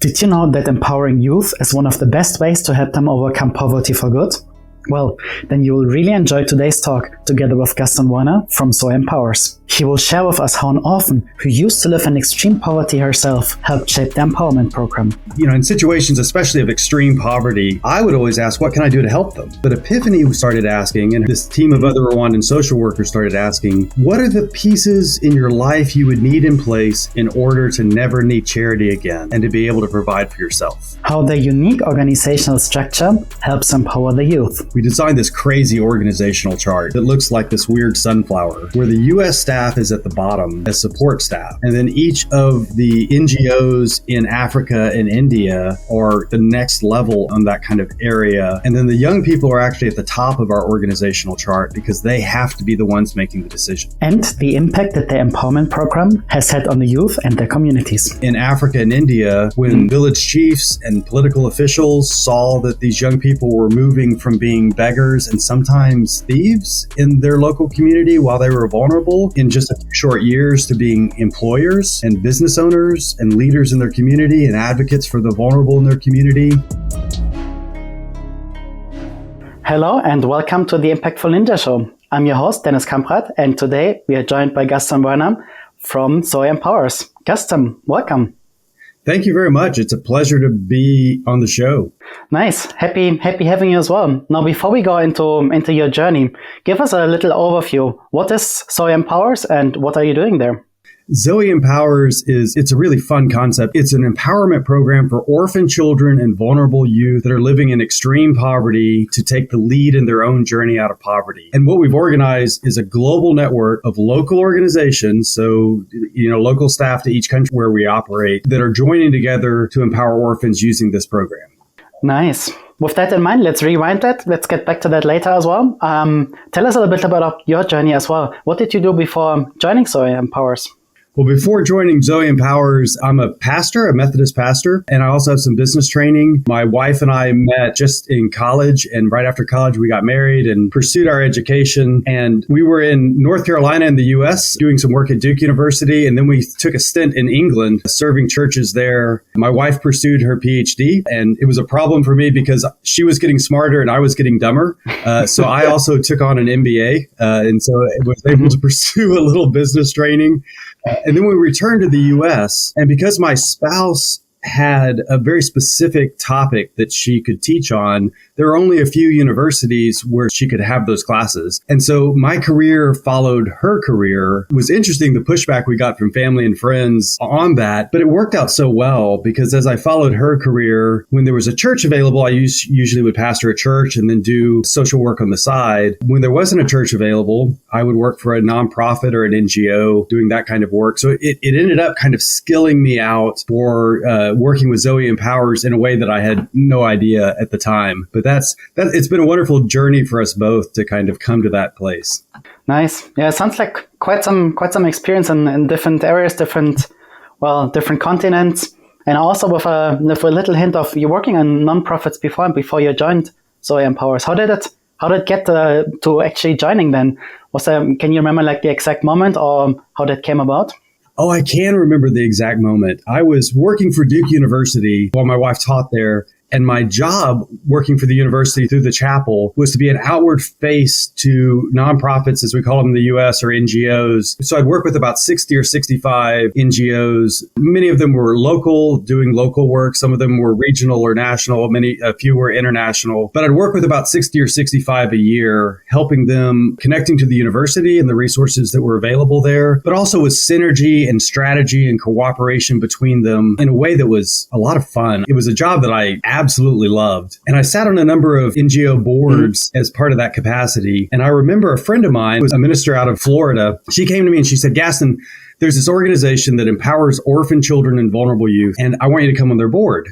Did you know that empowering youth is one of the best ways to help them overcome poverty for good? Well, then you will really enjoy today's talk together with Gaston Warner from Zoe Empowers. He will share with us how an orphan who used to live in extreme poverty herself helped shape the empowerment program. In situations especially of extreme poverty, I would always ask, what can I do to help them? But Epiphany started asking, and this team of other Rwandan social workers started asking, what are the pieces in your life you would need in place in order to never need charity again and to be able to provide for yourself? How their unique organizational structure helps empower the youth. We designed this crazy organizational chart that looks like this weird sunflower, where the U.S. staff is at the bottom as support staff. And then each of the NGOs in Africa and India are the next level on that kind of area. And then the young people are actually at the top of our organizational chart because they have to be the ones making the decision. And the impact that the empowerment program has had on the youth and their communities. In Africa and India, when village chiefs and political officials saw that these young people were moving from being beggars and sometimes thieves in their local community while they were vulnerable in just a few short years to being employers and business owners and leaders in their community and advocates for the vulnerable in their community. Hello and welcome to the Impactful Ninja Show. I'm your host, Dennis Kamprad, and today we are joined by Gaston Warner from Zoe Empowers. Gaston, welcome. Thank you very much. It's a pleasure to be on the show. Nice. Happy having you as well. Now, before we go into your journey, give us a little overview. What is Zoe Empowers and what are you doing there? Zoe Empowers it's a really fun concept. It's an empowerment program for orphan children and vulnerable youth that are living in extreme poverty to take the lead in their own journey out of poverty. And what we've organized is a global network of local organizations, so local staff to each country where we operate, that are joining together to empower orphans using this program. Nice. With that in mind, let's rewind that. Let's get back to that later as well. Tell us a little bit about your journey as well. What did you do before joining Zoe Empowers? Well, before joining Zoe Empowers, I'm a pastor, a Methodist pastor, and I also have some business training. My wife and I met just in college, and right after college, we got married and pursued our education. And we were in North Carolina in the U.S. doing some work at Duke University, and then we took a stint in England serving churches there. My wife pursued her PhD, and it was a problem for me because she was getting smarter and I was getting dumber. So I also took on an MBA, and so I was able to pursue a little business training. And then we returned to the U.S. and because my spouse had a very specific topic that she could teach on, there are only a few universities where she could have those classes. And so my career followed her career. It was interesting, the pushback we got from family and friends on that, but it worked out so well because as I followed her career, when there was a church available, I usually would pastor a church and then do social work on the side. When there wasn't a church available, I would work for a nonprofit or an NGO doing that kind of work. So it ended up kind of skilling me out for working with Zoe Empowers in a way that I had no idea at the time. But it's been a wonderful journey for us both to kind of come to that place. Nice. Yeah, it sounds like quite some experience in different areas, different continents, and also with a little hint of you working on nonprofits before you joined Zoe Empowers. How did it get to actually joining then? Can you remember like the exact moment or how that came about? Oh, I can remember the exact moment. I was working for Duke University while my wife taught there. And my job working for the university through the chapel was to be an outward face to nonprofits, as we call them in the U.S., or NGOs. So I'd work with about 60 or 65 NGOs. Many of them were local, doing local work. Some of them were regional or national. A few were international. But I'd work with about 60 or 65 a year, helping them, connecting to the university and the resources that were available there, but also with synergy and strategy and cooperation between them in a way that was a lot of fun. It was a job that I absolutely loved. And I sat on a number of NGO boards as part of that capacity. And I remember a friend of mine was a minister out of Florida. She came to me and she said, Gaston, there's this organization that empowers orphan children and vulnerable youth, and I want you to come on their board.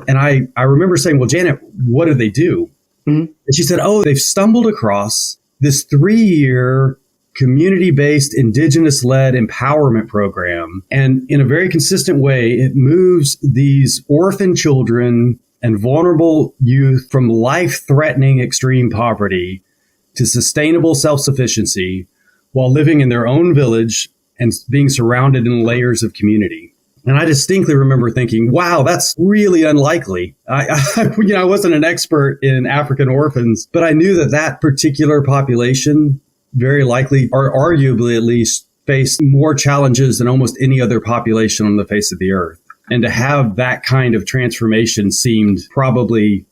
And I remember saying, well, Janet, what do they do? And she said, they've stumbled across this 3-year community-based, indigenous-led empowerment program. And in a very consistent way, it moves these orphan children and vulnerable youth from life-threatening extreme poverty to sustainable self-sufficiency while living in their own village and being surrounded in layers of community. And I distinctly remember thinking, wow, that's really unlikely. I wasn't an expert in African orphans, but I knew that particular population very likely, or arguably at least, faced more challenges than almost any other population on the face of the earth. And to have that kind of transformation seemed probably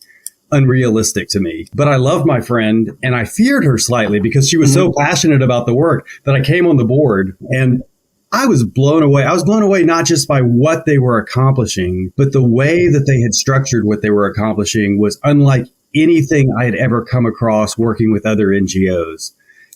unrealistic to me. But I loved my friend and I feared her slightly because she was so passionate about the work that I came on the board, and I was blown away. I was blown away not just by what they were accomplishing, but the way that they had structured what they were accomplishing was unlike anything I had ever come across working with other NGOs.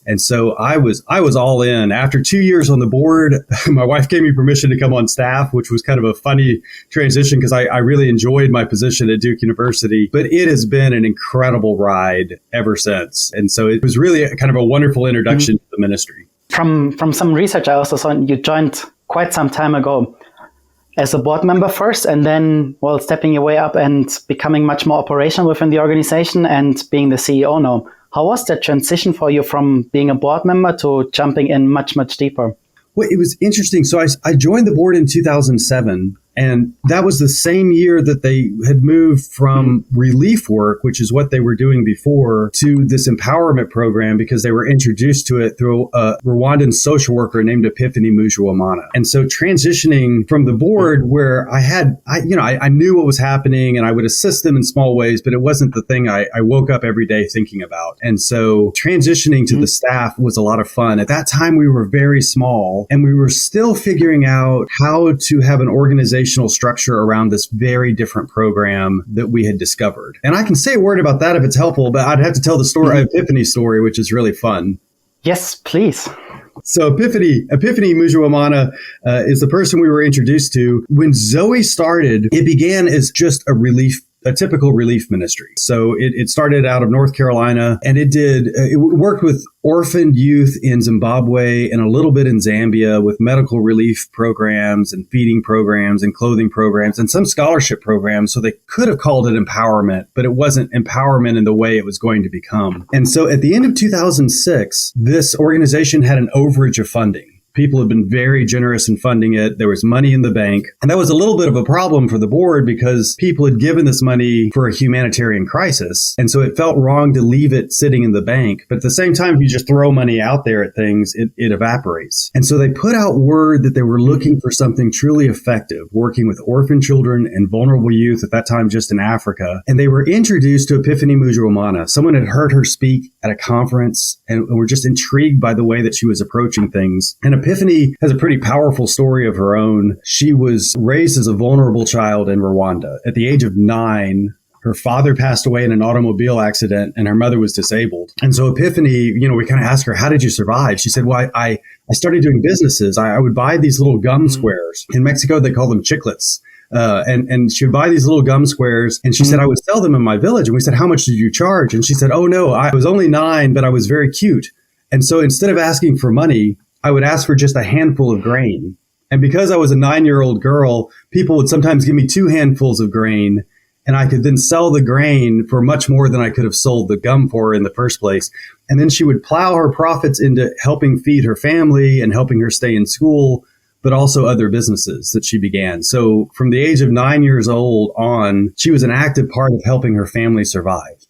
And so I was all in. After 2 years on the board, my wife gave me permission to come on staff, which was kind of a funny transition because I really enjoyed my position at Duke University. But it has been an incredible ride ever since. And so it was really kind of a wonderful introduction to the ministry. From some research, I also saw you joined quite some time ago as a board member first, and then, stepping your way up and becoming much more operational within the organization and being the CEO now. How was that transition for you from being a board member to jumping in much, much deeper? Well, it was interesting. So I joined the board in 2007, and that was the same year that they had moved from relief work, which is what they were doing before, to this empowerment program because they were introduced to it through a Rwandan social worker named Epiphany Mujuwamana. And so transitioning from the board where I knew what was happening and I would assist them in small ways, but it wasn't the thing I woke up every day thinking about. And so transitioning to the staff was a lot of fun. At that time, we were very small and we were still figuring out how to have an organizational structure around this very different program that we had discovered. And I can say a word about that if it's helpful, but I'd have to tell the story, Epiphany's story, which is really fun. Yes, please. So Epiphany Mujuwamana is the person we were introduced to. When Zoe started, it began as just a typical relief ministry. So it started out of North Carolina, and it worked with orphaned youth in Zimbabwe and a little bit in Zambia with medical relief programs and feeding programs and clothing programs and some scholarship programs. So they could have called it empowerment, but it wasn't empowerment in the way it was going to become. And so at the end of 2006, this organization had an overage of funding. People have been very generous in funding it. There was money in the bank. And that was a little bit of a problem for the board because people had given this money for a humanitarian crisis. And so it felt wrong to leave it sitting in the bank. But at the same time, if you just throw money out there at things, it evaporates. And so they put out word that they were looking for something truly effective, working with orphan children and vulnerable youth, at that time just in Africa. And they were introduced to Epiphany Mujuwamana. Someone had heard her speak at a conference and were just intrigued by the way that she was approaching things. And Epiphany has a pretty powerful story of her own. She was raised as a vulnerable child in Rwanda. At the age of 9, her father passed away in an automobile accident and her mother was disabled. And so Epiphany, we kind of asked her, how did you survive? She said, well, I started doing businesses. I would buy these little gum squares. In Mexico, they call them chiclets. And she would buy these little gum squares, and she said, I would sell them in my village. And we said, how much did you charge? And she said, oh no, I was only 9, but I was very cute. And so instead of asking for money, I would ask for just a handful of grain. And because I was a 9-year-old girl, people would sometimes give me 2 handfuls of grain, and I could then sell the grain for much more than I could have sold the gum for in the first place. And then she would plow her profits into helping feed her family and helping her stay in school, but also other businesses that she began. So from the age of 9 years old on, she was an active part of helping her family survive.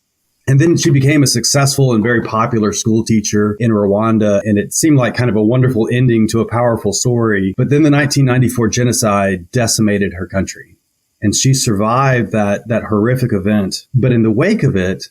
And then she became a successful and very popular school teacher in Rwanda. And it seemed like kind of a wonderful ending to a powerful story. But then the 1994 genocide decimated her country. And she survived that horrific event. But in the wake of it,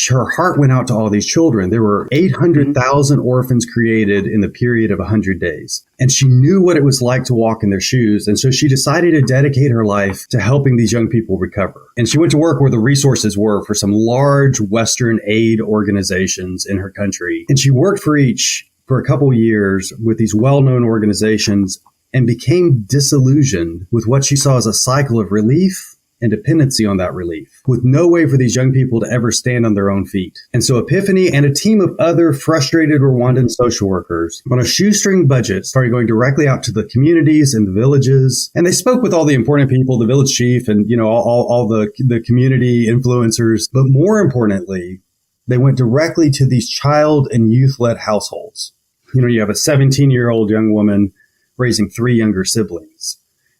her heart went out to all these children. There were 800,000 orphans created in the period of 100 days. And she knew what it was like to walk in their shoes. And so she decided to dedicate her life to helping these young people recover. And she went to work where the resources were for some large Western aid organizations in her country. And she worked for each for a couple years with these well-known organizations and became disillusioned with what she saw as a cycle of relief and dependency on that relief, with no way for these young people to ever stand on their own feet. And so Epiphany and a team of other frustrated Rwandan social workers on a shoestring budget started going directly out to the communities and the villages. And they spoke with all the important people, the village chief and, all the community influencers. But more importantly, they went directly to these child and youth-led households. You have a 17-year-old young woman raising 3 younger siblings.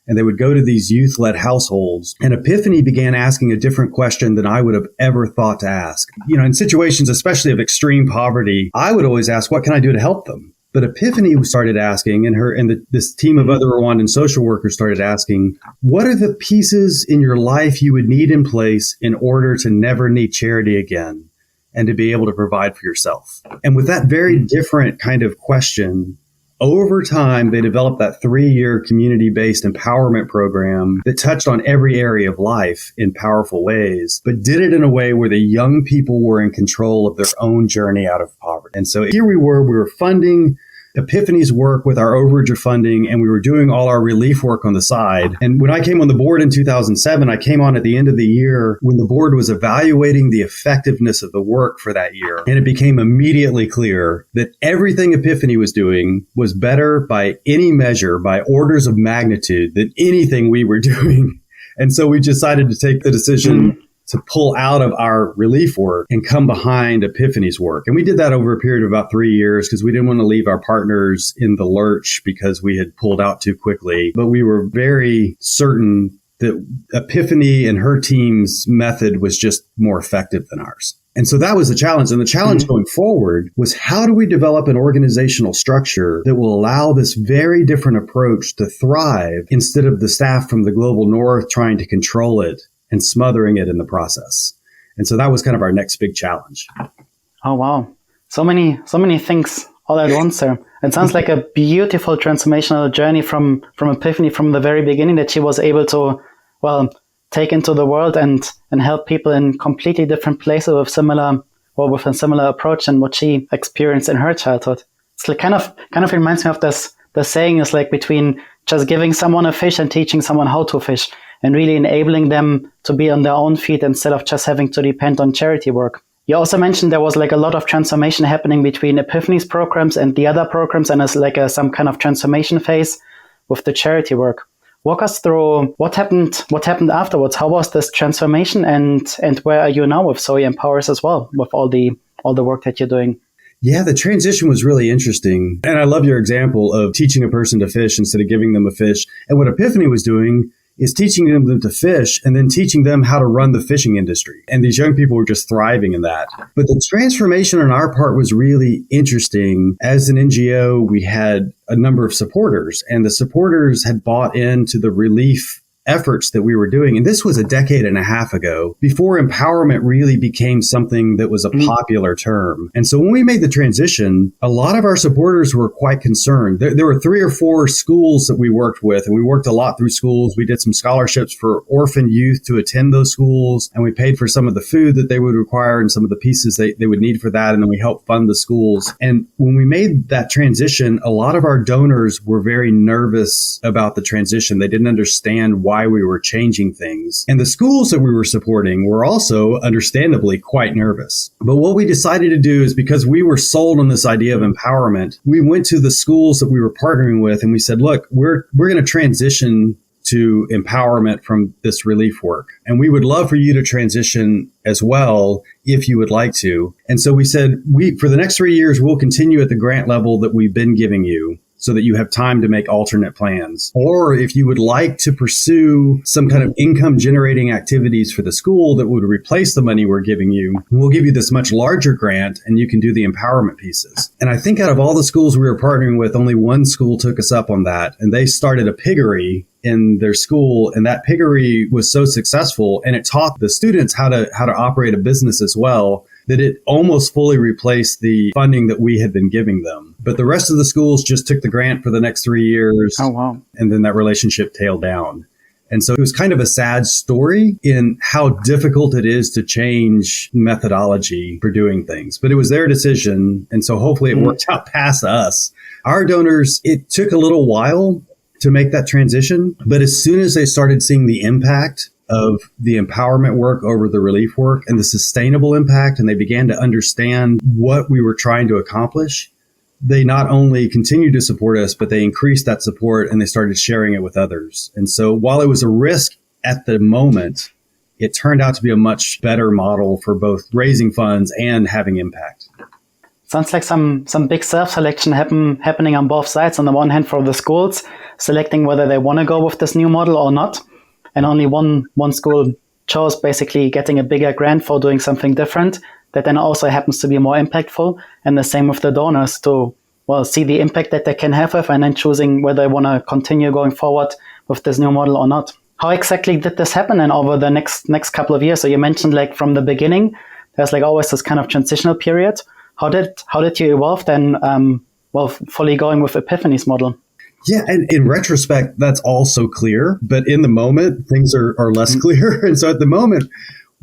and they would go to these youth-led households. And Epiphany began asking a different question than I would have ever thought to ask. In situations, especially of extreme poverty, I would always ask, what can I do to help them? But Epiphany started asking, and this team of other Rwandan social workers started asking, what are the pieces in your life you would need in place in order to never need charity again and to be able to provide for yourself? And with that very different kind of question, over time, they developed that 3-year community-based empowerment program that touched on every area of life in powerful ways, but did it in a way where the young people were in control of their own journey out of poverty. And so here we were funding Epiphany's work with our overage of funding, and we were doing all our relief work on the side. And when I came on the board in 2007, I came on at the end of the year when the board was evaluating the effectiveness of the work for that year. And it became immediately clear that everything Epiphany was doing was better by any measure, by orders of magnitude, than anything we were doing. And so we decided to take the decision to pull out of our relief work and come behind Epiphany's work. And we did that over a period of about 3 years because we didn't want to leave our partners in the lurch because we had pulled out too quickly. But we were very certain that Epiphany and her team's method was just more effective than ours. And so that was the challenge. And the challenge going forward was, how do we develop an organizational structure that will allow this very different approach to thrive instead of the staff from the global north trying to control it and smothering it in the process? And so that was kind of our next big challenge. Oh, wow. So many things all at once there. It sounds like a beautiful transformational journey from Epiphany from the very beginning, that she was able to, take into the world and help people in completely different places with a similar approach than what she experienced in her childhood. It's like kind of reminds me of the saying is like between just giving someone a fish and teaching someone how to fish, and really enabling them to be on their own feet instead of just having to depend on charity work. You also mentioned there was like a lot of transformation happening between Epiphany's programs and the other programs, and as like some kind of transformation phase with the charity work. Walk us through what happened afterwards. How was this transformation, and where are you now with Zoe Empowers as well, with all the work that you're doing? Yeah, the transition was really interesting. And I love your example of teaching a person to fish instead of giving them a fish. And what Epiphany was doing is teaching them to fish and then teaching them how to run the fishing industry. And these young people were just thriving in that. But the transformation on our part was really interesting. As an NGO, we had a number of supporters, and the supporters had bought into the relief efforts that we were doing. And this was a decade and a half ago, before empowerment really became something that was a popular term. And so when we made the transition, a lot of our supporters were quite concerned. There were 3 or 4 schools that we worked with, and we worked a lot through schools. We did some scholarships for orphan youth to attend those schools, and we paid for some of the food that they would require and some of the pieces they would need for that. And then we helped fund the schools. And when we made that transition, a lot of our donors were very nervous about the transition. They didn't understand why we were changing things. And the schools that we were supporting were also understandably quite nervous. But what we decided to do is, because we were sold on this idea of empowerment, we went to the schools that we were partnering with and we said, look, we're going to transition to empowerment from this relief work. And we would love for you to transition as well if you would like to. And so we said, for the next 3 years, we'll continue at the grant level that we've been giving you, so that you have time to make alternate plans. Or if you would like to pursue some kind of income generating activities for the school that would replace the money we're giving you, we'll give you this much larger grant and you can do the empowerment pieces. And I think out of all the schools we were partnering with, only one school took us up on that. And they started a piggery in their school, and that piggery was so successful, and it taught the students how to operate a business as well, that it almost fully replaced the funding that we had been giving them. But the rest of the schools just took the grant for the next 3 years. Oh, wow. And then that relationship tailed down. And so it was kind of a sad story in how difficult it is to change methodology for doing things. But it was their decision. And so hopefully it worked out past us. Our donors, it took a little while to make that transition. But as soon as they started seeing the impact of the empowerment work over the relief work and the sustainable impact, and they began to understand what we were trying to accomplish, they not only continued to support us, but they increased that support and they started sharing it with others. And so while it was a risk at the moment, it turned out to be a much better model for both raising funds and having impact. Sounds like some big self-selection happening on both sides. On the one hand, for the schools selecting whether they want to go with this new model or not, and only one school chose basically getting a bigger grant for doing something different that then also happens to be more impactful. And the same with the donors to see the impact that they can have with, and then choosing whether they want to continue going forward with this new model or not. How exactly did this happen and over the next couple of years? So you mentioned like from the beginning, there's like always this kind of transitional period. How did you evolve then, fully going with Epiphany's model? Yeah, and in retrospect, that's all so clear. But in the moment, things are less clear. And so at the moment,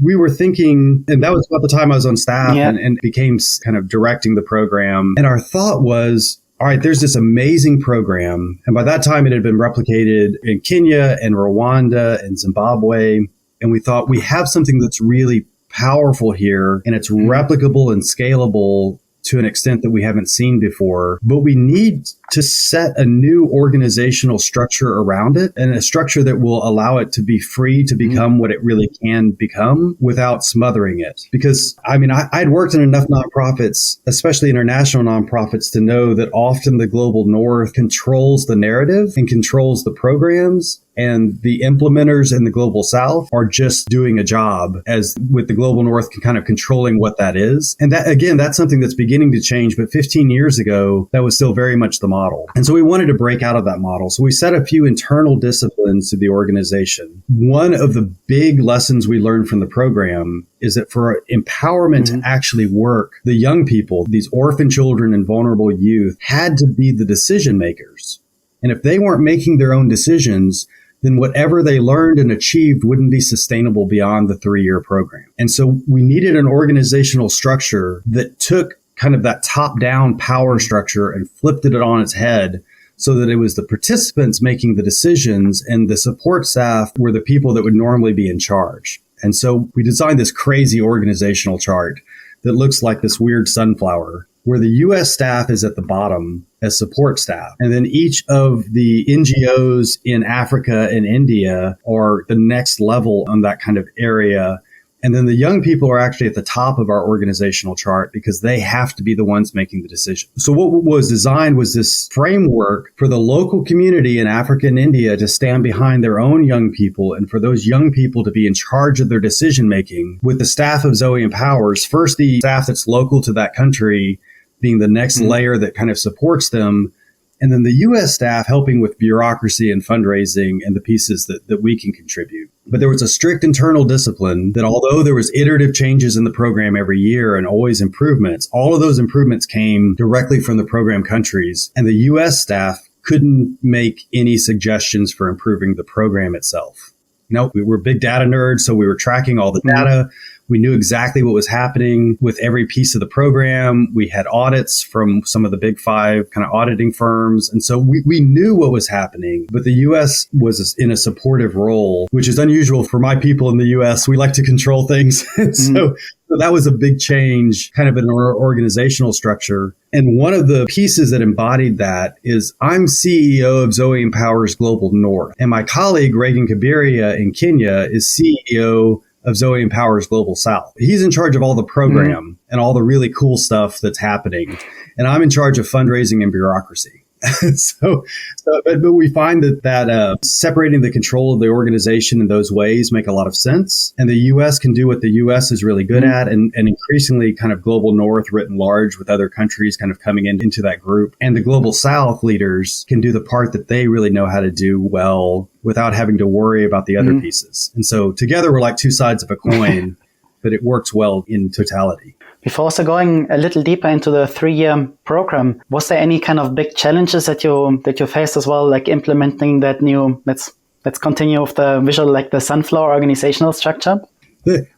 we were thinking, and that was about the time I was on staff and became kind of directing the program. And our thought was, all right, there's this amazing program. And by that time, it had been replicated in Kenya and Rwanda and Zimbabwe. And we thought we have something that's really powerful here, and it's replicable and scalable to an extent that we haven't seen before. But we need to set a new organizational structure around it, and a structure that will allow it to be free to become what it really can become without smothering it. Because, I mean, I'd worked in enough nonprofits, especially international nonprofits, to know that often the global north controls the narrative and controls the programs, and the implementers in the global south are just doing a job, as with the global north kind of controlling what that is. And that, again, that's something that's beginning to change. But 15 years ago, that was still very much the model. And so we wanted to break out of that model. So we set a few internal disciplines to the organization. One of the big lessons we learned from the program is that for empowerment to actually work, the young people, these orphan children and vulnerable youth, had to be the decision makers. And if they weren't making their own decisions, then whatever they learned and achieved wouldn't be sustainable beyond the 3-year program. And so we needed an organizational structure that took kind of that top-down power structure and flipped it on its head, so that it was the participants making the decisions and the support staff were the people that would normally be in charge. And so we designed this crazy organizational chart that looks like this weird sunflower, where the U.S. staff is at the bottom as support staff. And then each of the NGOs in Africa and India are the next level on that kind of area. And then the young people are actually at the top of our organizational chart, because they have to be the ones making the decision. So what was designed was this framework for the local community in Africa and India to stand behind their own young people, and for those young people to be in charge of their decision making, with the staff of Zoe Empowers, first the staff that's local to that country being the next layer that kind of supports them, and then the U.S. staff helping with bureaucracy and fundraising and the pieces that we can contribute. But there was a strict internal discipline that, although there was iterative changes in the program every year and always improvements, all of those improvements came directly from the program countries, and the U.S. staff couldn't make any suggestions for improving the program itself. We were big data nerds, so we were tracking all the data. We knew exactly what was happening with every piece of the program. We had audits from some of the big 5 kind of auditing firms. And so we knew what was happening, but the U.S. was in a supportive role, which is unusual for my people in the U.S. We like to control things. So that was a big change kind of in our organizational structure. And one of the pieces that embodied that is I'm CEO of Zoe Empowers Global North. And my colleague, Reagan Kabiria in Kenya, is CEO of Zoe Empowers Global South. He's in charge of all the program and all the really cool stuff that's happening. And I'm in charge of fundraising and bureaucracy. But we find that separating the control of the organization in those ways make a lot of sense. And the U.S. can do what the U.S. is really good at, and increasingly kind of global north written large, with other countries kind of coming into that group. And the global south leaders can do the part that they really know how to do well without having to worry about the other pieces. And so together we're like two sides of a coin, but it works well in totality. Before also going a little deeper into the 3-year program, was there any kind of big challenges that you faced as well, like implementing that new, let's continue with the visual, like the sunflower organizational structure?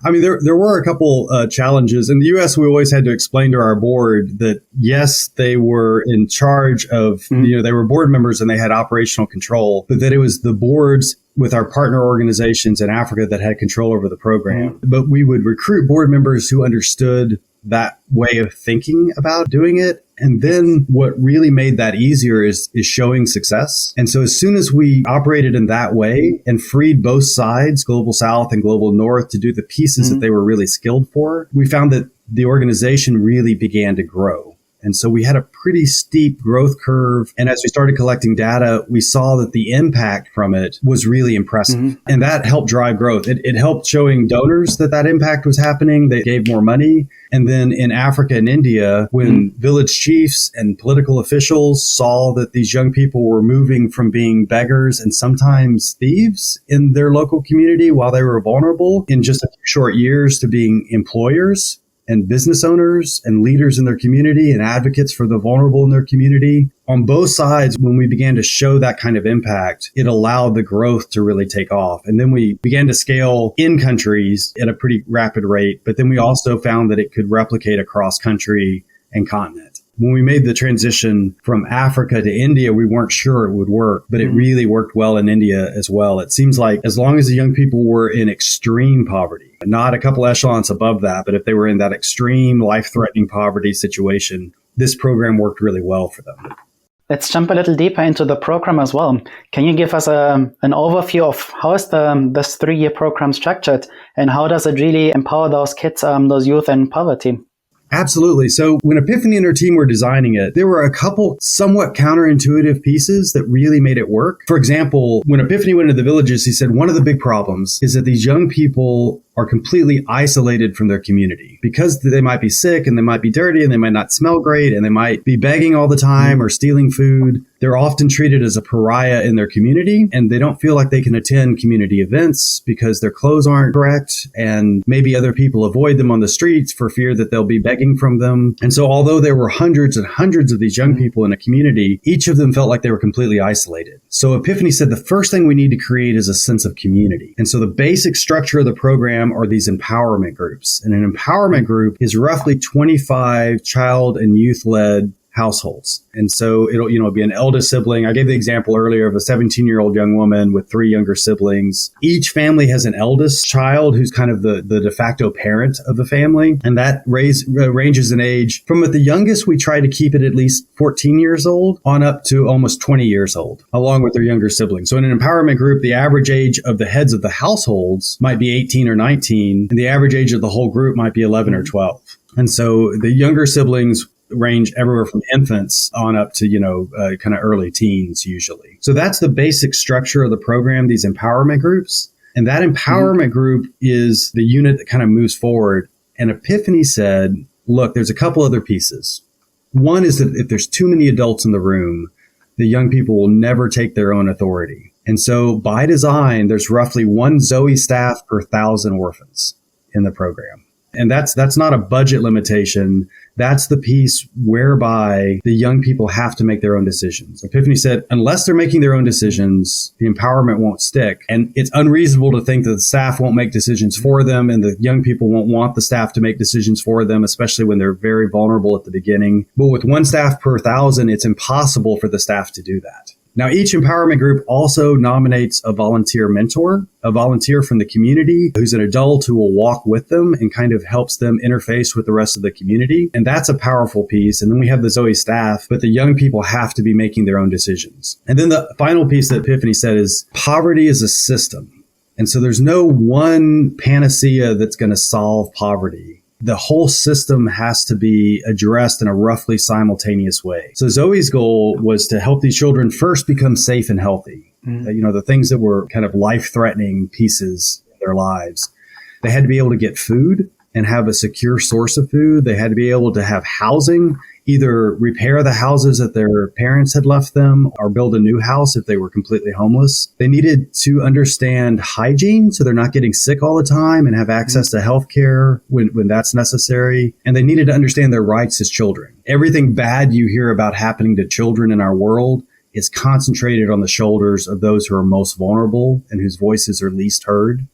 I mean, there were a couple challenges. In the U.S., we always had to explain to our board that, yes, they were in charge of, they were board members and they had operational control, but that it was the boards with our partner organizations in Africa that had control over the program. But we would recruit board members who understood that way of thinking about doing it. And then what really made that easier is showing success. And so as soon as we operated in that way and freed both sides, Global South and Global North, to do the pieces that they were really skilled for, we found that the organization really began to grow. And so we had a pretty steep growth curve. And as we started collecting data, we saw that the impact from it was really impressive. Mm-hmm. And that helped drive growth. It helped showing donors that impact was happening. They gave more money. And then in Africa and India, when village chiefs and political officials saw that these young people were moving from being beggars and sometimes thieves in their local community while they were vulnerable in just a few short years to being employers and business owners and leaders in their community and advocates for the vulnerable in their community. On both sides, when we began to show that kind of impact, it allowed the growth to really take off. And then we began to scale in countries at a pretty rapid rate. But then we also found that it could replicate across country and continent. When we made the transition from Africa to India, we weren't sure it would work, but it really worked well in India as well. It seems like as long as the young people were in extreme poverty, not a couple echelons above that, but if they were in that extreme life-threatening poverty situation, this program worked really well for them. Let's jump a little deeper into the program as well. Can you give us an overview of how is this 3-year program structured and how does it really empower those kids, those youth in poverty? Absolutely. So when Epiphany and her team were designing it, there were a couple somewhat counterintuitive pieces that really made it work. For example, when Epiphany went into the villages, he said one of the big problems is that these young people are completely isolated from their community because they might be sick and they might be dirty and they might not smell great and they might be begging all the time or stealing food. They're often treated as a pariah in their community and they don't feel like they can attend community events because their clothes aren't correct and maybe other people avoid them on the streets for fear that they'll be begging from them. And so although there were hundreds and hundreds of these young people in a community, each of them felt like they were completely isolated. So Epiphany said the first thing we need to create is a sense of community. And so the basic structure of the program are these empowerment groups. And an empowerment group is roughly 25 child and youth-led households. And so it'll be an eldest sibling. I gave the example earlier of a 17-year-old young woman with 3 younger siblings. Each family has an eldest child who's kind of the de facto parent of the family. And that ranges in age. From at the youngest, we try to keep it at least 14 years old on up to almost 20 years old, along with their younger siblings. So in an empowerment group, the average age of the heads of the households might be 18 or 19, and the average age of the whole group might be 11 or 12. And so the younger siblings range everywhere from infants on up to, kind of early teens usually. So that's the basic structure of the program, these empowerment groups. And that empowerment group is the unit that kind of moves forward. And Epiphany said, look, there's a couple other pieces. One is that if there's too many adults in the room, the young people will never take their own authority. And so by design, there's roughly 1 Zoe staff per 1,000 orphans in the program. And that's not a budget limitation. That's the piece whereby the young people have to make their own decisions. Epiphany said, unless they're making their own decisions, the empowerment won't stick. And it's unreasonable to think that the staff won't make decisions for them and the young people won't want the staff to make decisions for them, especially when they're very vulnerable at the beginning. But with 1 staff per 1,000, it's impossible for the staff to do that. Now, each empowerment group also nominates a volunteer mentor, a volunteer from the community who's an adult who will walk with them and kind of helps them interface with the rest of the community. And that's a powerful piece. And then we have the Zoe staff, but the young people have to be making their own decisions. And then the final piece that Epiphany said is poverty is a system. And so there's no one panacea that's going to solve poverty. The whole system has to be addressed in a roughly simultaneous way. So Zoe's goal was to help these children first become safe and healthy. The things that were kind of life-threatening pieces in their lives. They had to be able to get food and have a secure source of food. They had to be able to have housing, either repair the houses that their parents had left them or build a new house if they were completely homeless. They needed to understand hygiene so they're not getting sick all the time and have access to health care when that's necessary. And they needed to understand their rights as children. Everything bad you hear about happening to children in our world is concentrated on the shoulders of those who are most vulnerable and whose voices are least heard.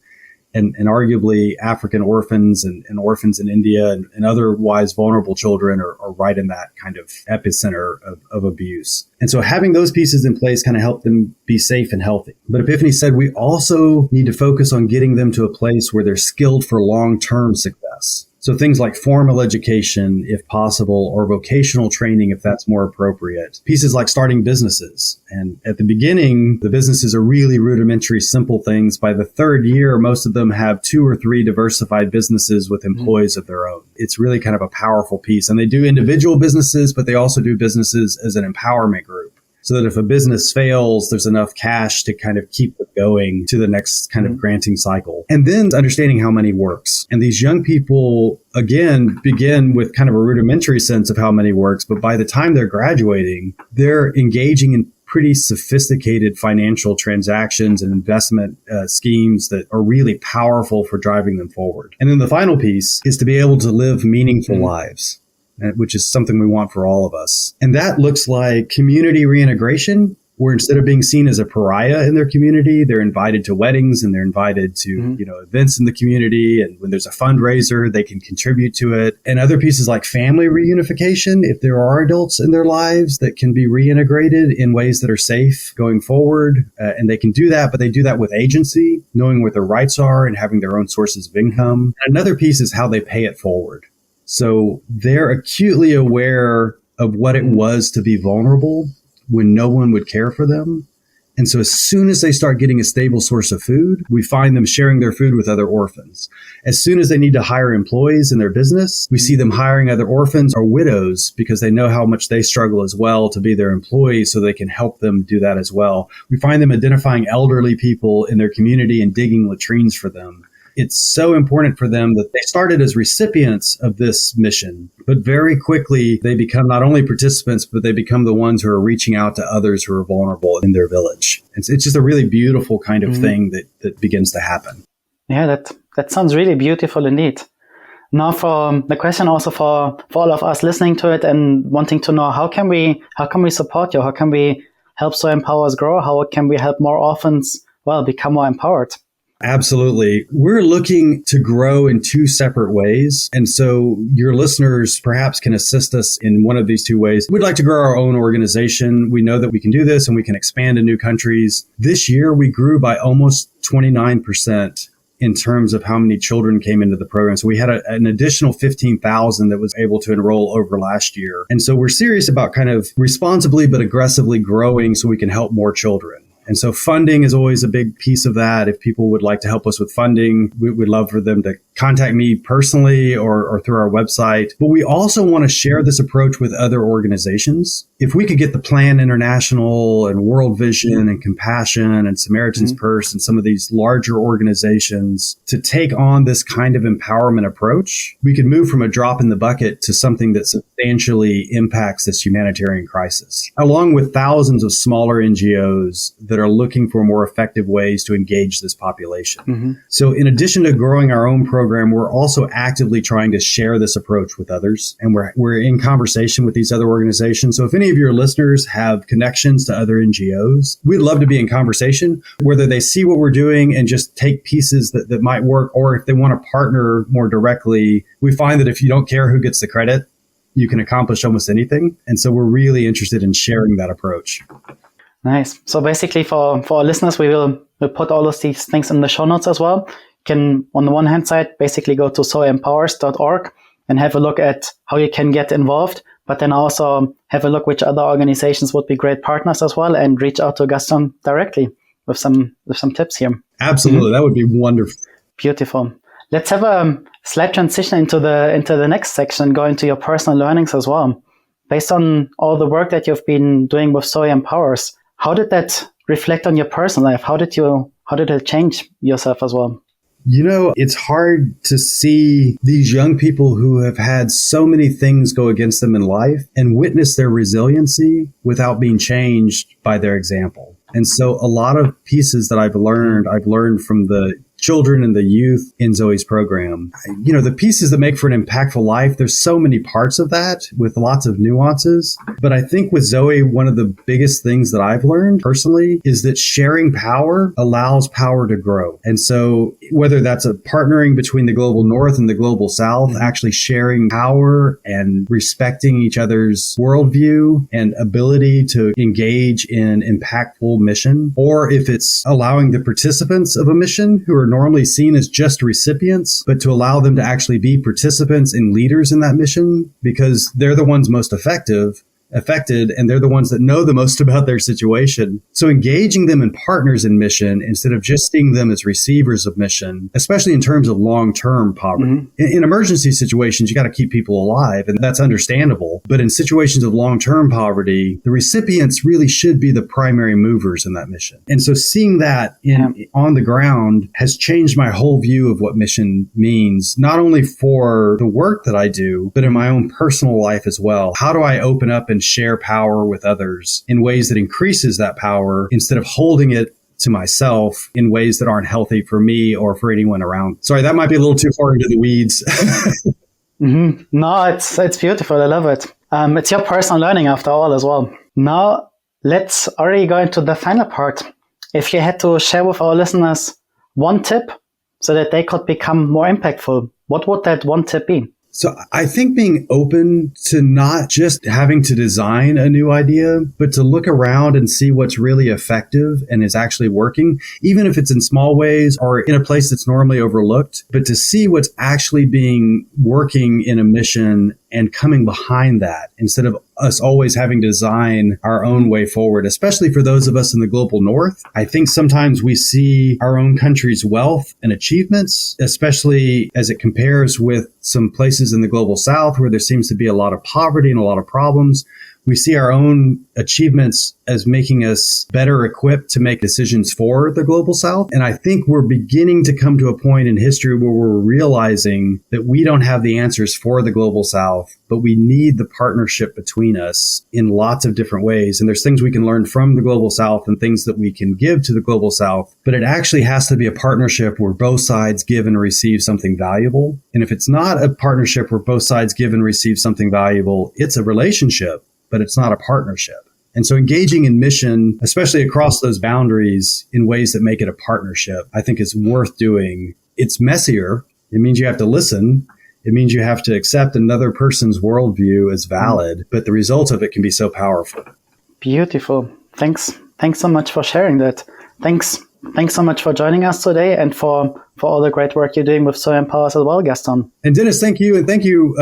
And arguably African orphans and orphans in India and otherwise vulnerable children are right in that kind of epicenter of abuse. And so having those pieces in place kind of helped them be safe and healthy. But Epiphany said we also need to focus on getting them to a place where they're skilled for long-term success. So things like formal education, if possible, or vocational training, if that's more appropriate. Pieces like starting businesses. And at the beginning, the businesses are really rudimentary, simple things. By the third year, most of them have 2 or 3 diversified businesses with employees of their own. It's really kind of a powerful piece. And they do individual businesses, but they also do businesses as an empowerment group. So that if a business fails, there's enough cash to kind of keep it going to the next kind of granting cycle. And then understanding how money works. And these young people, again, begin with kind of a rudimentary sense of how money works. But by the time they're graduating, they're engaging in pretty sophisticated financial transactions and investment schemes that are really powerful for driving them forward. And then the final piece is to be able to live meaningful lives, which is something we want for all of us. And that looks like community reintegration, where instead of being seen as a pariah in their community, they're invited to weddings and they're invited to, events in the community. And when there's a fundraiser, they can contribute to it. And other pieces like family reunification, if there are adults in their lives that can be reintegrated in ways that are safe going forward. And they can do that, but they do that with agency, knowing what their rights are and having their own sources of income. Another piece is how they pay it forward. So they're acutely aware of what it was to be vulnerable when no one would care for them. And so as soon as they start getting a stable source of food, we find them sharing their food with other orphans. As soon as they need to hire employees in their business, we see them hiring other orphans or widows because they know how much they struggle as well to be their employees, so they can help them do that as well. We find them identifying elderly people in their community and digging latrines for them. It's so important for them that they started as recipients of this mission, but very quickly they become not only participants, but they become the ones who are reaching out to others who are vulnerable in their village. It's just a really beautiful kind of thing that begins to happen. Yeah, that sounds really beautiful indeed. Now for the question also for all of us listening to it and wanting to know, how can we support you? How can we help Zoe Empowers grow? How can we help more orphans, become more empowered? Absolutely. We're looking to grow in 2 separate ways. And so your listeners perhaps can assist us in one of these 2 ways. We'd like to grow our own organization. We know that we can do this and we can expand to new countries. This year, we grew by almost 29% in terms of how many children came into the program. So we had an additional 15,000 that was able to enroll over last year. And so we're serious about kind of responsibly but aggressively growing so we can help more children. And so funding is always a big piece of that. If people would like to help us with funding, we'd love for them to contact me personally or through our website. But we also want to share this approach with other organizations. If we could get the Plan International and World Vision and Compassion and Samaritan's Purse and some of these larger organizations to take on this kind of empowerment approach, we could move from a drop in the bucket to something that substantially impacts this humanitarian crisis, along with thousands of smaller NGOs that are looking for more effective ways to engage this population. So in addition to growing our own program, we're also actively trying to share this approach with others. And we're in conversation with these other organizations. So if any of your listeners have connections to other NGOs, we'd love to be in conversation, whether they see what we're doing and just take pieces that might work, or if they want to partner more directly. We find that if you don't care who gets the credit, you can accomplish almost anything. And so we're really interested in sharing that approach. Nice. So basically for our listeners, we'll put all of these things in the show notes as well. You can, on the one hand side, basically go to zoeempowers.org and have a look at how you can get involved, but then also have a look which other organizations would be great partners as well, and reach out to Gaston directly with some tips here. Absolutely. That would be wonderful. Beautiful. Let's have a slight transition into the next section, go into your personal learnings as well. Based on all the work that you've been doing with Zoe Empowers, how did that reflect on your personal life? How did it change yourself as well? You know, it's hard to see these young people who have had so many things go against them in life and witness their resiliency without being changed by their example. And so a lot of pieces that I've learned from the children and the youth in Zoe's program. You know, the pieces that make for an impactful life, there's so many parts of that with lots of nuances. But I think with Zoe, one of the biggest things that I've learned personally is that sharing power allows power to grow. And so whether that's a partnering between the global north and the global south, actually sharing power and respecting each other's worldview and ability to engage in impactful mission, or if it's allowing the participants of a mission who are normally seen as just recipients, but to allow them to actually be participants and leaders in that mission, because they're the ones most affected, and they're the ones that know the most about their situation. So engaging them in partners in mission instead of just seeing them as receivers of mission, especially in terms of long-term poverty. Mm-hmm. In emergency situations, you got to keep people alive, and that's understandable. But in situations of long-term poverty, the recipients really should be the primary movers in that mission. And so seeing that on the ground has changed my whole view of what mission means, not only for the work that I do, but in my own personal life as well. How do I open up and share power with others in ways that increases that power instead of holding it to myself in ways that aren't healthy for me or for anyone around? Sorry, that might be a little too far into the weeds. Mm-hmm. No, it's beautiful. I love it. It's your personal learning after all as well. Now, let's already go into the final part. If you had to share with our listeners one tip so that they could become more impactful, what would that one tip be? So I think being open to not just having to design a new idea, but to look around and see what's really effective and is actually working, even if it's in small ways or in a place that's normally overlooked, but to see what's actually working in a mission and coming behind that instead of us always having to design our own way forward, especially for those of us in the global north. I think sometimes we see our own country's wealth and achievements, especially as it compares with some places in the global south where there seems to be a lot of poverty and a lot of problems. We see our own achievements as making us better equipped to make decisions for the global south. And I think we're beginning to come to a point in history where we're realizing that we don't have the answers for the global south, but we need the partnership between us in lots of different ways. And there's things we can learn from the global south and things that we can give to the global south, but it actually has to be a partnership where both sides give and receive something valuable. And if it's not a partnership where both sides give and receive something valuable, it's a relationship, but it's not a partnership. And so engaging in mission, especially across those boundaries in ways that make it a partnership, I think is worth doing. It's messier. It means you have to listen. It means you have to accept another person's worldview as valid, but the results of it can be so powerful. Beautiful. Thanks so much for sharing that. Thanks so much for joining us today and for all the great work you're doing with Zoe Empowers as well, Gaston. And Dennis, thank you. And thank you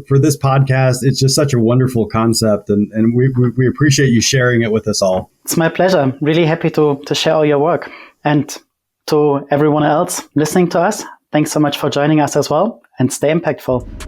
for this podcast. It's just such a wonderful concept. And we appreciate you sharing it with us all. It's my pleasure. Really happy to share all your work. And to everyone else listening to us, thanks so much for joining us as well. And stay impactful.